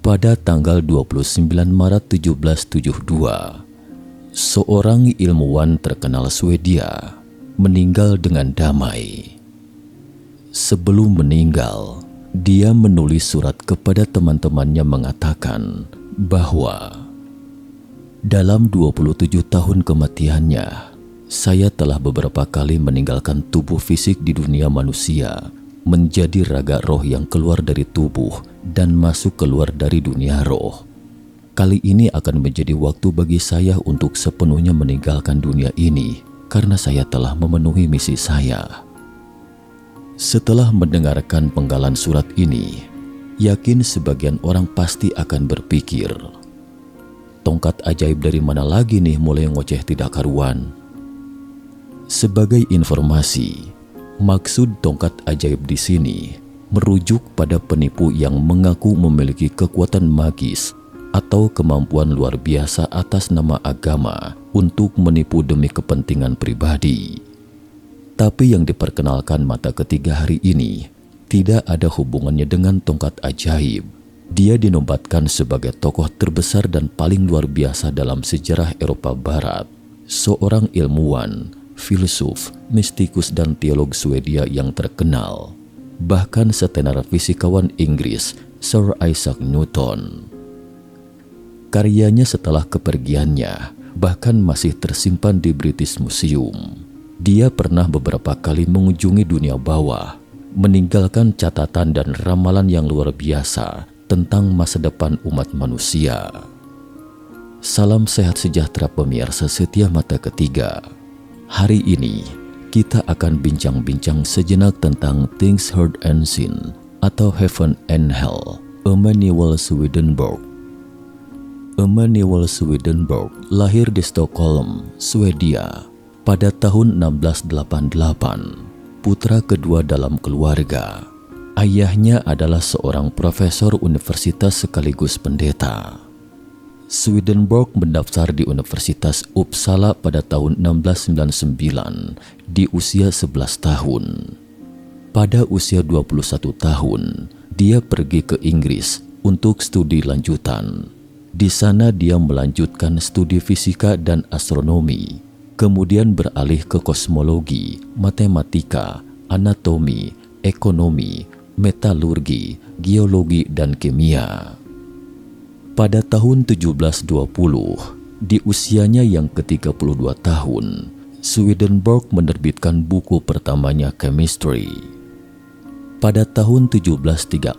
Pada tanggal 29 Maret 1772, seorang ilmuwan terkenal Swedia meninggal dengan damai. Sebelum meninggal, dia menulis surat kepada teman-temannya mengatakan bahwa dalam 27 tahun kematiannya, saya telah beberapa kali meninggalkan tubuh fisik di dunia manusia, menjadi raga roh yang keluar dari tubuh dan masuk keluar dari dunia roh. Kali ini akan menjadi waktu bagi saya untuk sepenuhnya meninggalkan dunia ini karena saya telah memenuhi misi saya. Setelah mendengarkan penggalan surat ini, yakin sebagian orang pasti akan berpikir, tongkat ajaib dari mana lagi nih mulai ngoceh tidak karuan? Sebagai informasi, maksud tongkat ajaib di sini merujuk pada penipu yang mengaku memiliki kekuatan magis atau kemampuan luar biasa atas nama agama untuk menipu demi kepentingan pribadi. Tapi yang diperkenalkan mata ketiga hari ini tidak ada hubungannya dengan tongkat ajaib. Dia dinobatkan sebagai tokoh terbesar dan paling luar biasa dalam sejarah Eropa Barat, seorang ilmuwan, filsuf, mistikus dan teolog Swedia yang terkenal, bahkan setenar fisikawan Inggris Sir Isaac Newton. Karyanya setelah kepergiannya bahkan masih tersimpan di British Museum. Dia pernah beberapa kali mengunjungi dunia bawah, meninggalkan catatan dan ramalan yang luar biasa tentang masa depan umat manusia. Salam sehat sejahtera pemirsa setia mata ketiga. Hari ini kita akan bincang-bincang sejenak tentang Things Heard and Seen atau Heaven and Hell, Emanuel Swedenborg. Emanuel Swedenborg lahir di Stockholm, Swedia pada tahun 1688, putra kedua dalam keluarga. Ayahnya adalah seorang profesor universitas sekaligus pendeta. Swedenborg mendaftar di Universitas Uppsala pada tahun 1699 di usia 11 tahun. Pada usia 21 tahun, dia pergi ke Inggris untuk studi lanjutan. Di sana dia melanjutkan studi fisika dan astronomi, kemudian beralih ke kosmologi, matematika, anatomi, ekonomi, metalurgi, geologi, dan kimia. Pada tahun 1720, di usianya yang ke-32 tahun, Swedenborg menerbitkan buku pertamanya Chemistry. Pada tahun 1734,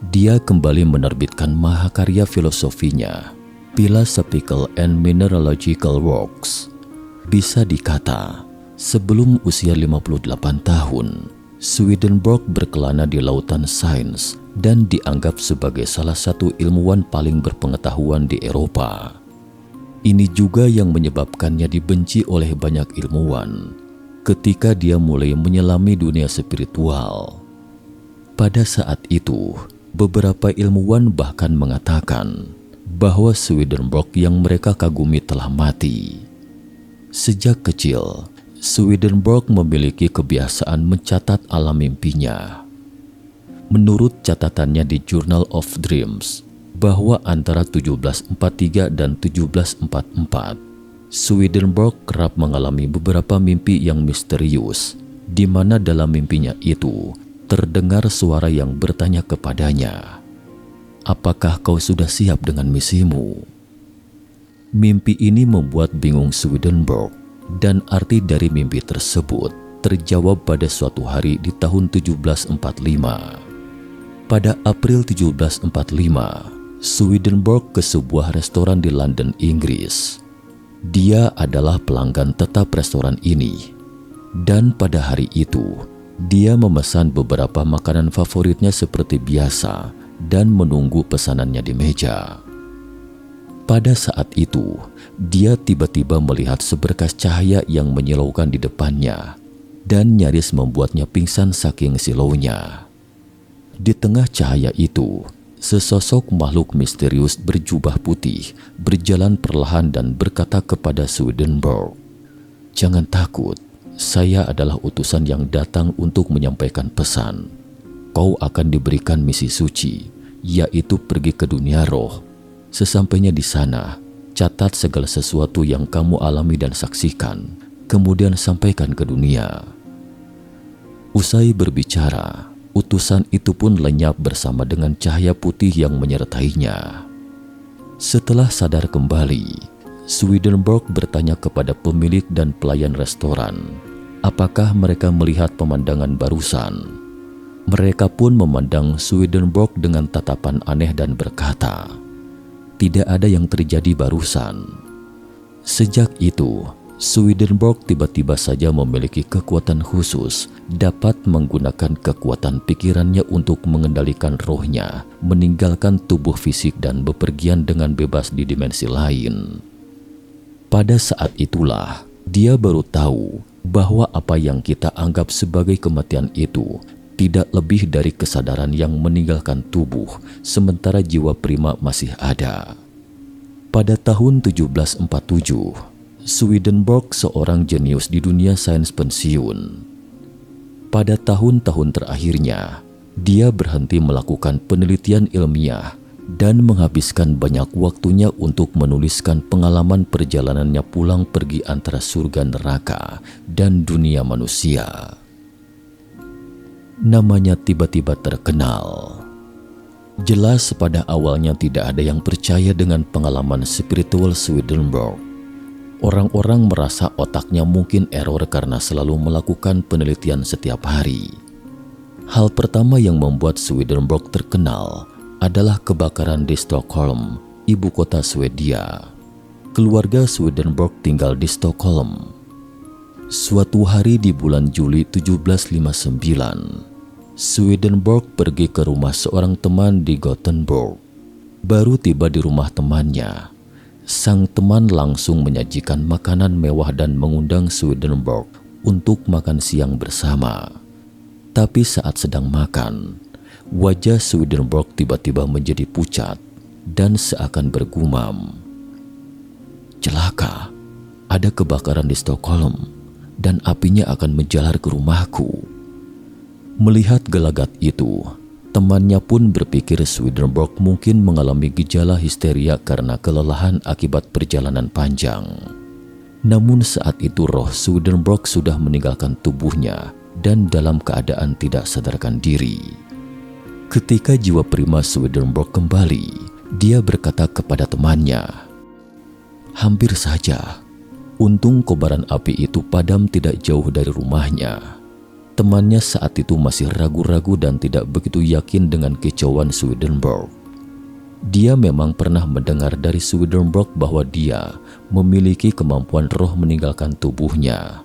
dia kembali menerbitkan mahakarya filosofinya, Philosophical and Mineralogical Works. Bisa dikata, sebelum usia 58 tahun, Swedenborg berkelana di lautan sains dan dianggap sebagai salah satu ilmuwan paling berpengetahuan di Eropa. Ini juga yang menyebabkannya dibenci oleh banyak ilmuwan ketika dia mulai menyelami dunia spiritual. Pada saat itu, beberapa ilmuwan bahkan mengatakan bahwa Swedenborg yang mereka kagumi telah mati. Sejak kecil, Swedenborg memiliki kebiasaan mencatat alam mimpinya. Menurut catatannya di Journal of Dreams, bahwa antara 1743 dan 1744, Swedenborg kerap mengalami beberapa mimpi yang misterius, di mana dalam mimpinya itu terdengar suara yang bertanya kepadanya, "Apakah kau sudah siap dengan misimu?" Mimpi ini membuat bingung Swedenborg, dan arti dari mimpi tersebut terjawab pada suatu hari di tahun 1745. Pada April 1745, Swedenborg ke sebuah restoran di London, Inggris. Dia adalah pelanggan tetap restoran ini, dan pada hari itu, dia memesan beberapa makanan favoritnya seperti biasa dan menunggu pesanannya di meja. Pada saat itu, dia tiba-tiba melihat seberkas cahaya yang menyilaukan di depannya dan nyaris membuatnya pingsan saking silaunya. Di tengah cahaya itu, sesosok makhluk misterius berjubah putih berjalan perlahan dan berkata kepada Swedenborg, "Jangan takut, saya adalah utusan yang datang untuk menyampaikan pesan. Kau akan diberikan misi suci, yaitu pergi ke dunia roh. Sesampainya di sana, catat segala sesuatu yang kamu alami dan saksikan, kemudian sampaikan ke dunia." Usai berbicara, utusan itu pun lenyap bersama dengan cahaya putih yang menyertainya. Setelah sadar kembali, Swedenborg bertanya kepada pemilik dan pelayan restoran, apakah mereka melihat pemandangan barusan. Mereka pun memandang Swedenborg dengan tatapan aneh dan berkata, "Tidak ada yang terjadi barusan." Sejak itu, Swedenborg tiba-tiba saja memiliki kekuatan khusus, dapat menggunakan kekuatan pikirannya untuk mengendalikan rohnya, meninggalkan tubuh fisik dan bepergian dengan bebas di dimensi lain. Pada saat itulah, dia baru tahu bahwa apa yang kita anggap sebagai kematian itu tidak lebih dari kesadaran yang meninggalkan tubuh, sementara jiwa prima masih ada. Pada tahun 1747, Swedenborg seorang jenius di dunia sains pensiun. Pada tahun-tahun terakhirnya, dia berhenti melakukan penelitian ilmiah dan menghabiskan banyak waktunya untuk menuliskan pengalaman perjalanannya pulang pergi antara surga neraka dan dunia manusia. Namanya tiba-tiba terkenal. Jelas pada awalnya tidak ada yang percaya dengan pengalaman spiritual Swedenborg. Orang-orang merasa otaknya mungkin error karena selalu melakukan penelitian setiap hari. Hal pertama yang membuat Swedenborg terkenal adalah kebakaran di Stockholm, ibu kota Swedia. Keluarga Swedenborg tinggal di Stockholm. Suatu hari di bulan Juli 1759, Swedenborg pergi ke rumah seorang teman di Gothenburg. Baru tiba di rumah temannya, sang teman langsung menyajikan makanan mewah dan mengundang Swedenborg untuk makan siang bersama. Tapi saat sedang makan, wajah Swedenborg tiba-tiba menjadi pucat dan seakan bergumam, "Celaka, ada kebakaran di Stockholm dan apinya akan menjalar ke rumahku." Melihat gelagat itu, temannya pun berpikir Swedenborg mungkin mengalami gejala histeria karena kelelahan akibat perjalanan panjang. Namun saat itu roh Swedenborg sudah meninggalkan tubuhnya dan dalam keadaan tidak sadarkan diri. Ketika jiwa prima Swedenborg kembali, dia berkata kepada temannya, "Hampir saja, untung kobaran api itu padam tidak jauh dari rumahnya." Temannya saat itu masih ragu-ragu dan tidak begitu yakin dengan kicauan Swedenborg. Dia memang pernah mendengar dari Swedenborg bahwa dia memiliki kemampuan roh meninggalkan tubuhnya.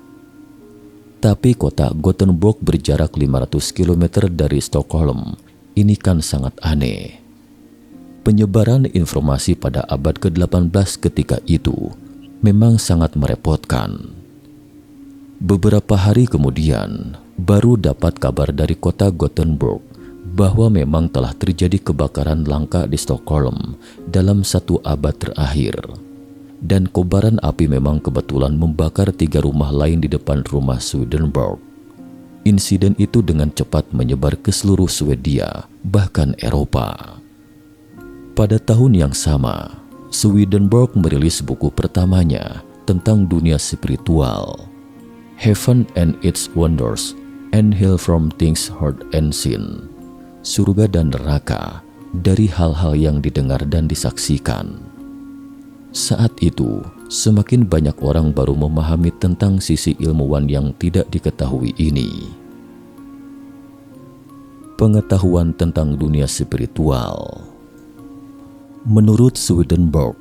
Tapi kota Gothenburg berjarak 500 km dari Stockholm. Ini kan sangat aneh. Penyebaran informasi pada abad ke-18 ketika itu memang sangat merepotkan. Beberapa hari kemudian, baru dapat kabar dari kota Gothenburg bahwa memang telah terjadi kebakaran langka di Stockholm dalam 1 abad terakhir. Dan kobaran api memang kebetulan membakar 3 rumah lain di depan rumah Swedenborg. Insiden itu dengan cepat menyebar ke seluruh Swedia, bahkan Eropa. Pada tahun yang sama, Swedenborg merilis buku pertamanya tentang dunia spiritual, Heaven and Its Wonders, and Hell from Things Heard and Seen, surga dan neraka dari hal-hal yang didengar dan disaksikan. Saat itu, semakin banyak orang baru memahami tentang sisi ilmuwan yang tidak diketahui ini. Pengetahuan tentang dunia spiritual. Menurut Swedenborg,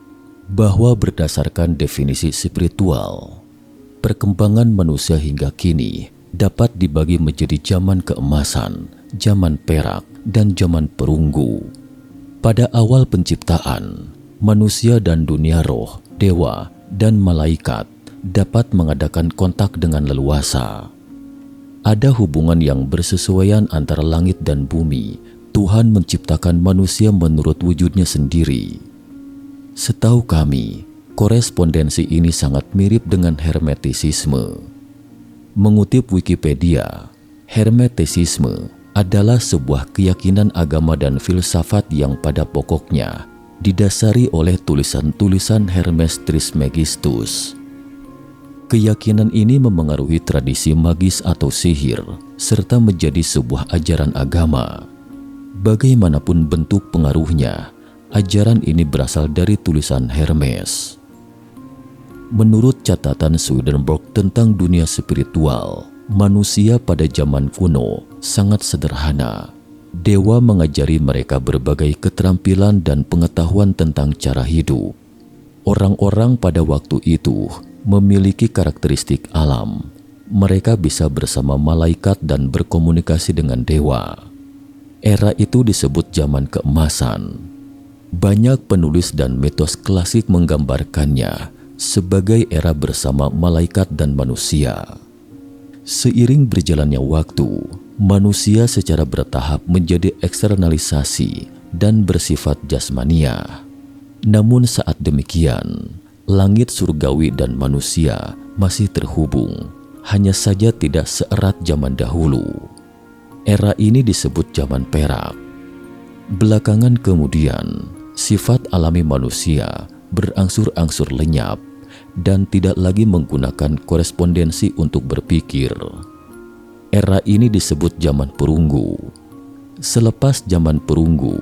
bahwa berdasarkan definisi spiritual, perkembangan manusia hingga kini dapat dibagi menjadi zaman keemasan, zaman perak, dan zaman perunggu. Pada awal penciptaan, manusia dan dunia roh, dewa, dan malaikat dapat mengadakan kontak dengan leluasa. Ada hubungan yang bersesuaian antara langit dan bumi. Tuhan menciptakan manusia menurut wujudnya sendiri. Setahu kami, korespondensi ini sangat mirip dengan Hermetisisme. Mengutip Wikipedia, Hermetisisme adalah sebuah keyakinan agama dan filsafat yang pada pokoknya didasari oleh tulisan-tulisan Hermes Trismegistus. Keyakinan ini memengaruhi tradisi magis atau sihir, serta menjadi sebuah ajaran agama. Bagaimanapun bentuk pengaruhnya, ajaran ini berasal dari tulisan Hermes. Menurut catatan Swedenborg tentang dunia spiritual, manusia pada zaman kuno sangat sederhana. Dewa mengajari mereka berbagai keterampilan dan pengetahuan tentang cara hidup. Orang-orang pada waktu itu memiliki karakteristik alam. Mereka bisa bersama malaikat dan berkomunikasi dengan dewa. Era itu disebut zaman keemasan. Banyak penulis dan mitos klasik menggambarkannya sebagai era bersama malaikat dan manusia. Seiring berjalannya waktu, manusia secara bertahap menjadi eksternalisasi dan bersifat jasmania. Namun saat demikian, langit surgawi dan manusia masih terhubung, hanya saja tidak seerat zaman dahulu. Era ini disebut zaman perak. Belakangan kemudian, sifat alami manusia berangsur-angsur lenyap dan tidak lagi menggunakan korespondensi untuk berpikir. Era ini disebut zaman perunggu. Selepas zaman perunggu,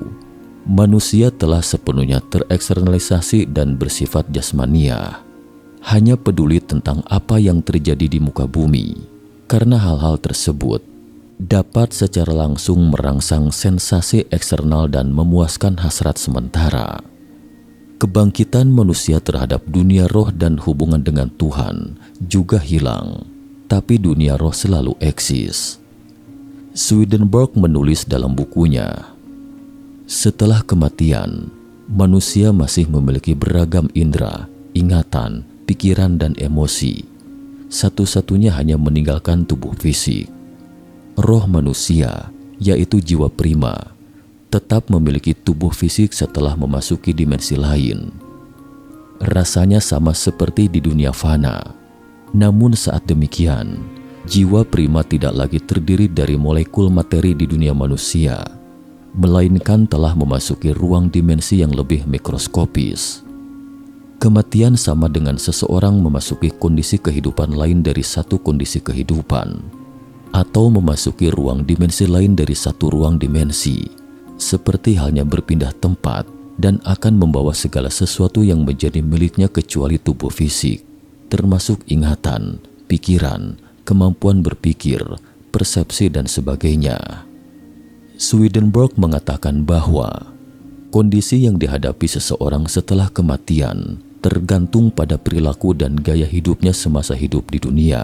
manusia telah sepenuhnya tereksternalisasi dan bersifat jasmania, hanya peduli tentang apa yang terjadi di muka bumi, karena hal-hal tersebut dapat secara langsung merangsang sensasi eksternal dan memuaskan hasrat sementara. Kebangkitan manusia terhadap dunia roh dan hubungan dengan Tuhan juga hilang, tapi dunia roh selalu eksis. Swedenborg menulis dalam bukunya, setelah kematian, manusia masih memiliki beragam indera, ingatan, pikiran, dan emosi. Satu-satunya hanya meninggalkan tubuh fisik. Roh manusia, yaitu jiwa prima, tetap memiliki tubuh fisik setelah memasuki dimensi lain. Rasanya sama seperti di dunia fana. Namun saat demikian, jiwa prima tidak lagi terdiri dari molekul materi di dunia manusia, melainkan telah memasuki ruang dimensi yang lebih mikroskopis. Kematian sama dengan seseorang memasuki kondisi kehidupan lain dari satu kondisi kehidupan, atau memasuki ruang dimensi lain dari satu ruang dimensi, seperti halnya berpindah tempat dan akan membawa segala sesuatu yang menjadi miliknya kecuali tubuh fisik, termasuk ingatan, pikiran, kemampuan berpikir, persepsi, dan sebagainya. Swedenborg mengatakan bahwa kondisi yang dihadapi seseorang setelah kematian tergantung pada perilaku dan gaya hidupnya semasa hidup di dunia.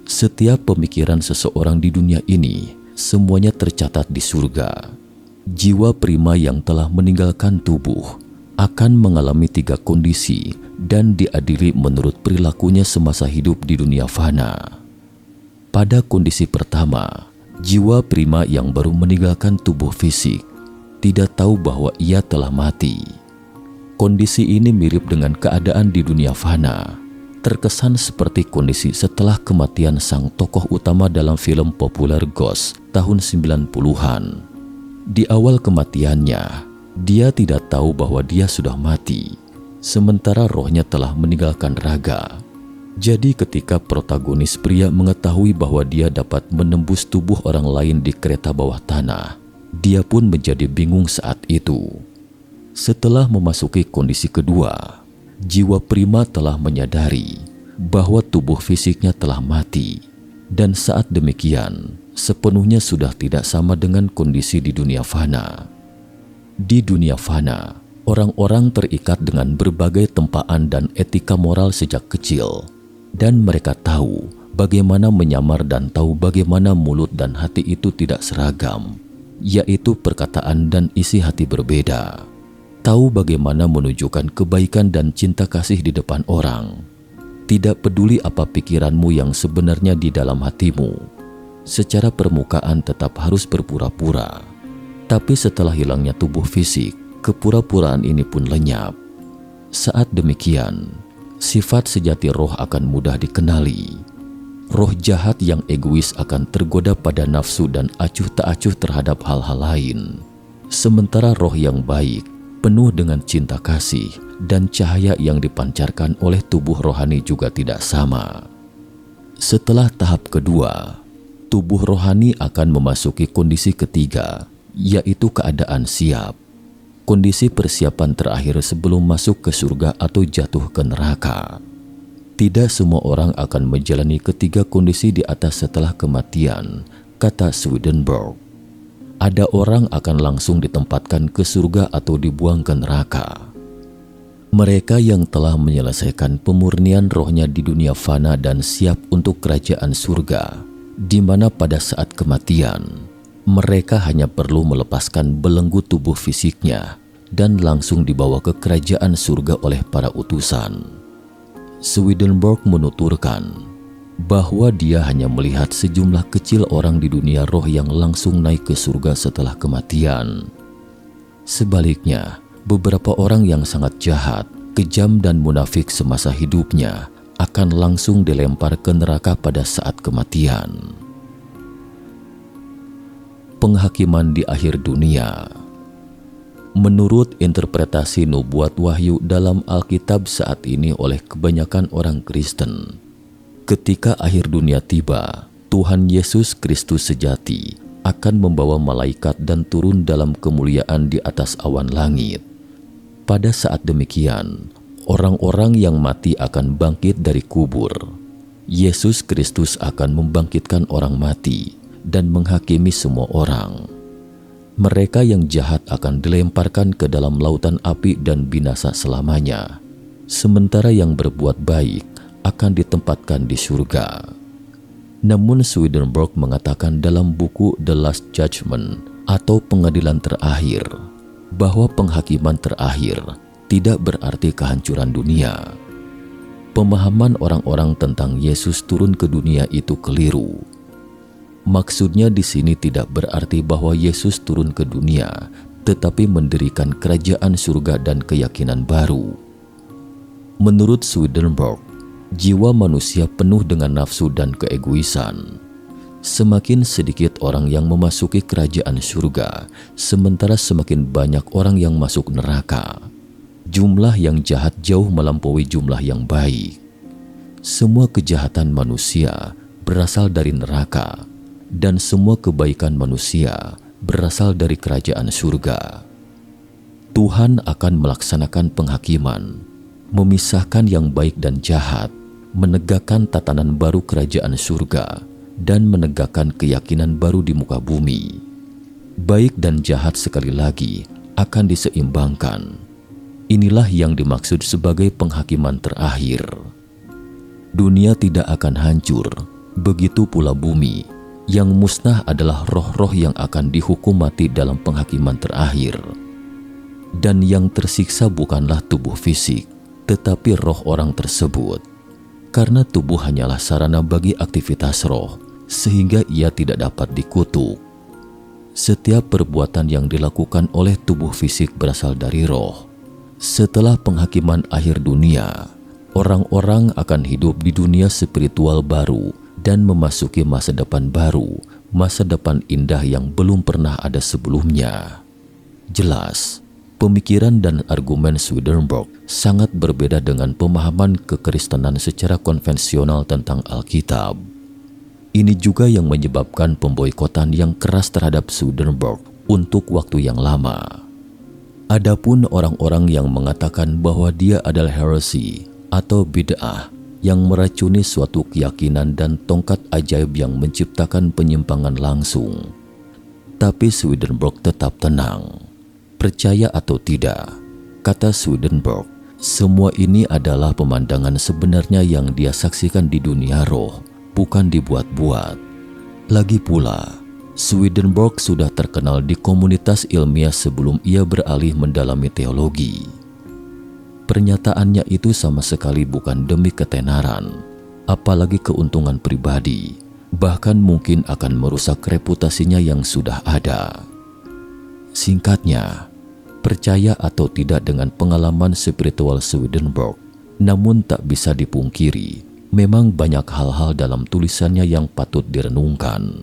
Setiap pemikiran seseorang di dunia ini semuanya tercatat di surga. Jiwa prima yang telah meninggalkan tubuh akan mengalami 3 kondisi dan diadili menurut perilakunya semasa hidup di dunia fana. Pada kondisi pertama, jiwa prima yang baru meninggalkan tubuh fisik tidak tahu bahwa ia telah mati. Kondisi ini mirip dengan keadaan di dunia fana, terkesan seperti kondisi setelah kematian sang tokoh utama dalam film populer Ghost tahun 90-an. Di awal kematiannya, dia tidak tahu bahwa dia sudah mati, sementara rohnya telah meninggalkan raga. Jadi ketika protagonis pria mengetahui bahwa dia dapat menembus tubuh orang lain di kereta bawah tanah, dia pun menjadi bingung saat itu. Setelah memasuki kondisi kedua, jiwa prima telah menyadari bahwa tubuh fisiknya telah mati, dan saat demikian sepenuhnya sudah tidak sama dengan kondisi di dunia fana. Di dunia fana, orang-orang terikat dengan berbagai tempaan dan etika moral sejak kecil, dan mereka tahu bagaimana menyamar dan tahu bagaimana mulut dan hati itu tidak seragam, yaitu perkataan dan isi hati berbeda. Tahu bagaimana menunjukkan kebaikan dan cinta kasih di depan orang. Tidak peduli apa pikiranmu yang sebenarnya di dalam hatimu. Secara permukaan tetap harus berpura-pura. Tapi setelah hilangnya tubuh fisik, kepura-puraan ini pun lenyap. Saat demikian, sifat sejati roh akan mudah dikenali. Roh jahat yang egois akan tergoda pada nafsu dan acuh tak acuh terhadap hal-hal lain. Sementara roh yang baik, penuh dengan cinta kasih dan cahaya yang dipancarkan oleh tubuh rohani juga tidak sama. Setelah tahap kedua, tubuh rohani akan memasuki kondisi ketiga, yaitu keadaan siap. Kondisi persiapan terakhir sebelum masuk ke surga atau jatuh ke neraka. Tidak semua orang akan menjalani ketiga kondisi di atas setelah kematian, kata Swedenborg. Ada orang akan langsung ditempatkan ke surga atau dibuang ke neraka. Mereka yang telah menyelesaikan pemurnian rohnya di dunia fana dan siap untuk kerajaan surga, di mana pada saat kematian, mereka hanya perlu melepaskan belenggu tubuh fisiknya dan langsung dibawa ke kerajaan surga oleh para utusan. Swedenborg menuturkan bahwa dia hanya melihat sejumlah kecil orang di dunia roh yang langsung naik ke surga setelah kematian. Sebaliknya, beberapa orang yang sangat jahat, kejam dan munafik semasa hidupnya akan langsung dilempar ke neraka pada saat kematian. Penghakiman di akhir dunia. Menurut interpretasi nubuat wahyu dalam Alkitab saat ini oleh kebanyakan orang Kristen, ketika akhir dunia tiba, Tuhan Yesus Kristus sejati akan membawa malaikat dan turun dalam kemuliaan di atas awan langit. Pada saat demikian, orang-orang yang mati akan bangkit dari kubur. Yesus Kristus akan membangkitkan orang mati dan menghakimi semua orang. Mereka yang jahat akan dilemparkan ke dalam lautan api dan binasa selamanya, sementara yang berbuat baik akan ditempatkan di surga. Namun Swedenborg mengatakan dalam buku The Last Judgment atau pengadilan terakhir, bahwa penghakiman terakhir tidak berarti kehancuran dunia. Pemahaman orang-orang tentang Yesus turun ke dunia itu keliru. Maksudnya di sini tidak berarti bahwa Yesus turun ke dunia, tetapi mendirikan kerajaan surga dan keyakinan baru. Menurut Swedenborg, jiwa manusia penuh dengan nafsu dan keegoisan. Semakin sedikit orang yang memasuki kerajaan surga, sementara semakin banyak orang yang masuk neraka. Jumlah yang jahat jauh melampaui jumlah yang baik. Semua kejahatan manusia berasal dari neraka, dan semua kebaikan manusia berasal dari kerajaan surga. Tuhan akan melaksanakan penghakiman, memisahkan yang baik dan jahat, menegakkan tatanan baru kerajaan surga, dan menegakkan keyakinan baru di muka bumi. Baik dan jahat sekali lagi akan diseimbangkan. Inilah yang dimaksud sebagai penghakiman terakhir. Dunia tidak akan hancur, begitu pula bumi. Yang musnah adalah roh-roh yang akan dihukum mati dalam penghakiman terakhir. Dan yang tersiksa bukanlah tubuh fisik, tetapi roh orang tersebut. Karena tubuh hanyalah sarana bagi aktivitas roh, sehingga ia tidak dapat dikutuk. Setiap perbuatan yang dilakukan oleh tubuh fisik berasal dari roh. Setelah penghakiman akhir dunia, orang-orang akan hidup di dunia spiritual baru dan memasuki masa depan baru, masa depan indah yang belum pernah ada sebelumnya. Jelas, pemikiran dan argumen Swedenborg sangat berbeda dengan pemahaman kekristenan secara konvensional tentang Alkitab. Ini juga yang menyebabkan pemboikotan yang keras terhadap Swedenborg untuk waktu yang lama. Adapun orang-orang yang mengatakan bahwa dia adalah heresy atau bid'ah, yang meracuni suatu keyakinan dan tongkat ajaib yang menciptakan penyimpangan langsung. Tapi Swedenborg tetap tenang. Percaya atau tidak, kata Swedenborg, semua ini adalah pemandangan sebenarnya yang dia saksikan di dunia roh, bukan dibuat-buat. Lagi pula, Swedenborg sudah terkenal di komunitas ilmiah sebelum ia beralih mendalami teologi. Pernyataannya itu sama sekali bukan demi ketenaran, apalagi keuntungan pribadi, bahkan mungkin akan merusak reputasinya yang sudah ada. Singkatnya, percaya atau tidak dengan pengalaman spiritual Swedenborg, namun tak bisa dipungkiri Memang banyak hal-hal dalam tulisannya yang patut direnungkan.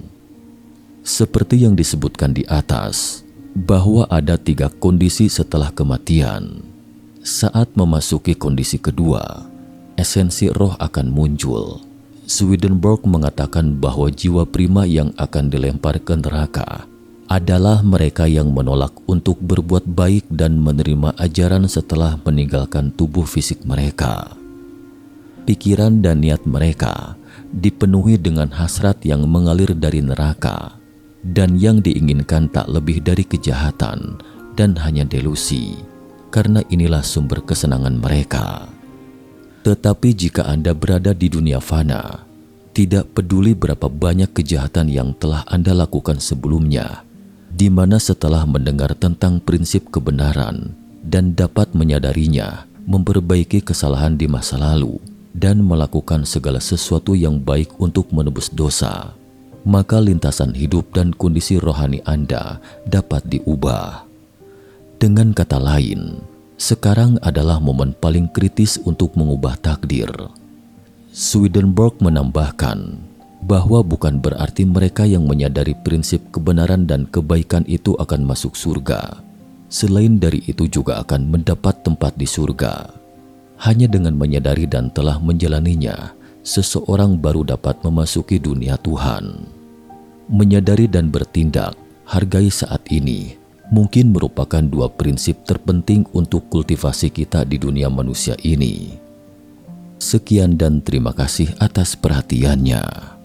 Seperti yang disebutkan di atas, bahwa ada 3 kondisi setelah kematian. Saat memasuki kondisi kedua, esensi roh akan muncul. Swedenborg mengatakan bahwa jiwa prima yang akan dilempar ke neraka adalah mereka yang menolak untuk berbuat baik dan menerima ajaran setelah meninggalkan tubuh fisik mereka. Pikiran dan niat mereka dipenuhi dengan hasrat yang mengalir dari neraka, dan yang diinginkan tak lebih dari kejahatan dan hanya delusi, karena inilah sumber kesenangan mereka. Tetapi jika Anda berada di dunia fana, tidak peduli berapa banyak kejahatan yang telah Anda lakukan sebelumnya, di mana setelah mendengar tentang prinsip kebenaran dan dapat menyadarinya, memperbaiki kesalahan di masa lalu, dan melakukan segala sesuatu yang baik untuk menebus dosa, maka lintasan hidup dan kondisi rohani Anda dapat diubah. Dengan kata lain, sekarang adalah momen paling kritis untuk mengubah takdir. Swedenborg menambahkan bahwa bukan berarti mereka yang menyadari prinsip kebenaran dan kebaikan itu akan masuk surga. Selain dari itu juga akan mendapat tempat di surga. Hanya dengan menyadari dan telah menjalaninya, seseorang baru dapat memasuki dunia Tuhan. Menyadari dan bertindak, hargai saat ini, mungkin merupakan 2 prinsip terpenting untuk kultivasi kita di dunia manusia ini. Sekian dan terima kasih atas perhatiannya.